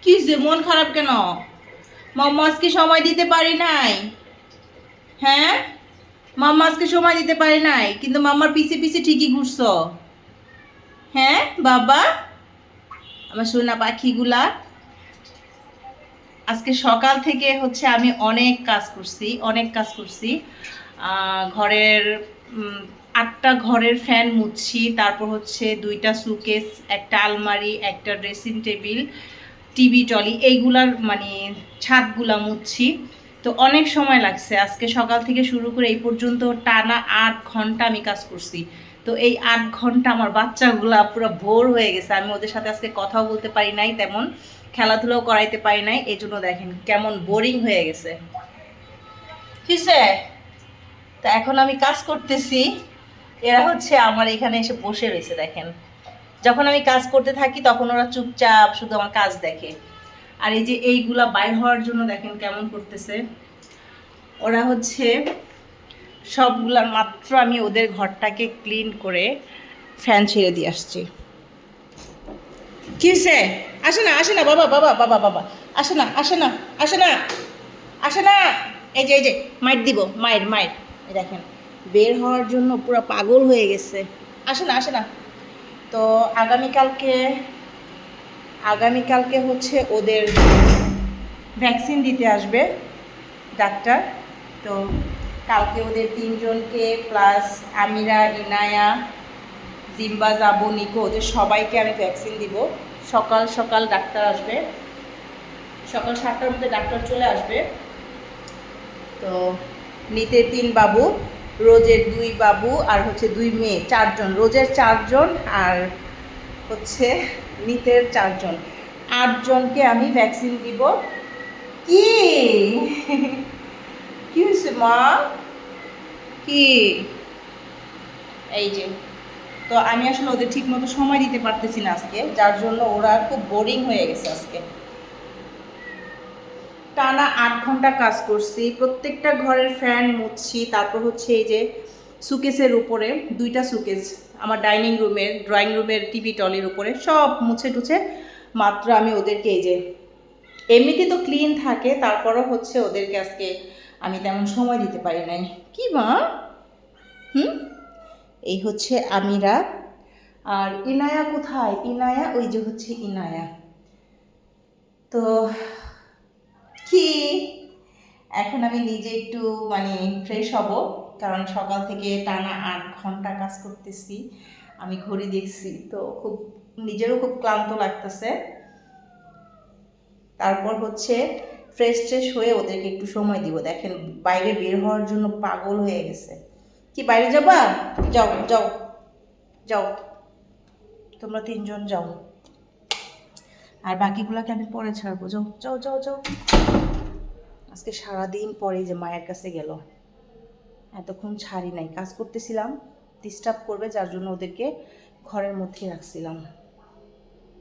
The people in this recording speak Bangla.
কি যে মন খারাপ কেন? মাম্মা আজকে সময় দিতে পারি নাই। হ্যাঁ, মাম্মা আজকে সময় দিতে পারি নাই, কিন্তু মাম্মার পিছে পিছে ঠিকই ঘুরছো। হ্যাঁ বাবা, আমার সোনা পাখিগুলা। আজকে সকাল থেকে হচ্ছে আমি অনেক কাজ করছি। ঘরের 8টা ঘরের ফ্যান মুছছি, তারপর হচ্ছে 2টা সুকেস, একটা আলমারি, একটা ড্রেসিং টেবিল, টিভি টলি, এইগুলার মানে ছাদগুলা মুছছি। তো অনেক সময় লাগছে, আজকে সকাল থেকে শুরু করে এই পর্যন্ত টানা 8 ঘন্টা আমি কাজ করছি। তো এই 8 ঘন্টা আমার বাচ্চাগুলা পুরো বোর হয়ে গেছে, আমি ওদের সাথে আজকে কথাও বলতে পারি নাই, তেমন খেলাধুলাও করাইতে পারি নাই, এই জন্য দেখেন কেমন বোরিং হয়ে গেছে। কিসে? তা এখন আমি কাজ করতেছি, এরা হচ্ছে আমার এখানে এসে বসে রয়েছে দেখেন। যখন আমি কাজ করতে থাকি তখন ওরা চুপচাপ শুধু আমার কাজ দেখে। আর এই যে এইগুলা বাইর হওয়ার জন্য দেখেন কেমন করতেছে ওরা। হচ্ছে সবগুলার মাত্র আমি ওদের ঘরটাকে ক্লিন করে ফ্যান ছেড়ে দিয়ে আসছি। কি হয়েছে? আসে না, আসে না বাবা, বাবা, বাবা, বাবা, আসে না, আসে না, আসে না, আসে না। এই যে মাইর দিব, মাইর মাইর। এই দেখেন বের হওয়ার জন্য পুরো পাগল হয়ে গেছে। আসে না, আসে না। তো আগামীকালকে হচ্ছে ওদের ভ্যাকসিন দিতে আসবে ডাক্তার। তো কালকে ওদের 3জনকে প্লাস আমিরা, ইনায়া, জিম্বা, যাবো, নিকো, ওদের সবাইকে আমি ভ্যাকসিন দিব। সকাল সকাল ডাক্তার আসবে, সকাল 7টার মধ্যে ডাক্তার চলে আসবে। তো নিতে 3 বাবু, রোজের 2 বাবু, আর হচ্ছে 2 মেয়ে, 4জন। রোজের 4জন আর হচ্ছে নিতের 4জন, 8জনকে আমি ভ্যাকসিন দিব। কি কি হয়েছে মা? কি? এই যে, তো আমি আসলে ওদের ঠিক মতো সময় দিতে পারতেছি না আজকে, যার জন্য ওরা খুব বোরিং হয়ে গেছে আজকে। টানা 8 ঘন্টা কাজ করছি, প্রত্যেকটা ঘরের ফ্যান মুছছি, তারপর হচ্ছে এই যে সুকেসের উপরে 2টা সুকেস, আমার ডাইনিং রুমের, ড্রয়িং রুমের, টিভি টলির উপরে সব মুছে টুছে মাত্র আমি ওদেরকে এই যে, এমনিতে তো ক্লিন থাকে, তারপরও হচ্ছে ওদেরকে আজকে আমি তেমন সময় দিতে পারি নাই। কি মা? হুম, এই হচ্ছে আমিরা। আর ইনায়া কোথায়? ইনায়া ওই যে হচ্ছে ইনায়া। তো কি, এখন আমি নিজে একটু মানে ফ্রেশ হব, কারণ সকাল থেকে টানা 8 ঘন্টা কাজ করতেছি। আমি ঘড়ি দেখছি তো খুব, নিজেরও খুব ক্লান্ত লাগতেছে। তারপর হচ্ছে ফ্রেশ ট্রেশ হয়ে ওদেরকে একটু সময় দিব। দেখেন বাইরে বের হওয়ার জন্য পাগল হয়ে গেছে। কি বাইরে যাবা? যাও যাও যাও, তোমরা 3জন যাও, আর বাকিগুলোকে আমি পরে ছাড়বো। যাও যাও যাও যাও। আজকে সারাদিন পরে যে মায়ের কাছে গেল, এতক্ষণ ছাড়ি নাই, কাজ করতেছিলাম, ডিস্টার্ব করবে, যার জন্য ওদেরকে ঘরের মধ্যেই রাখছিলাম।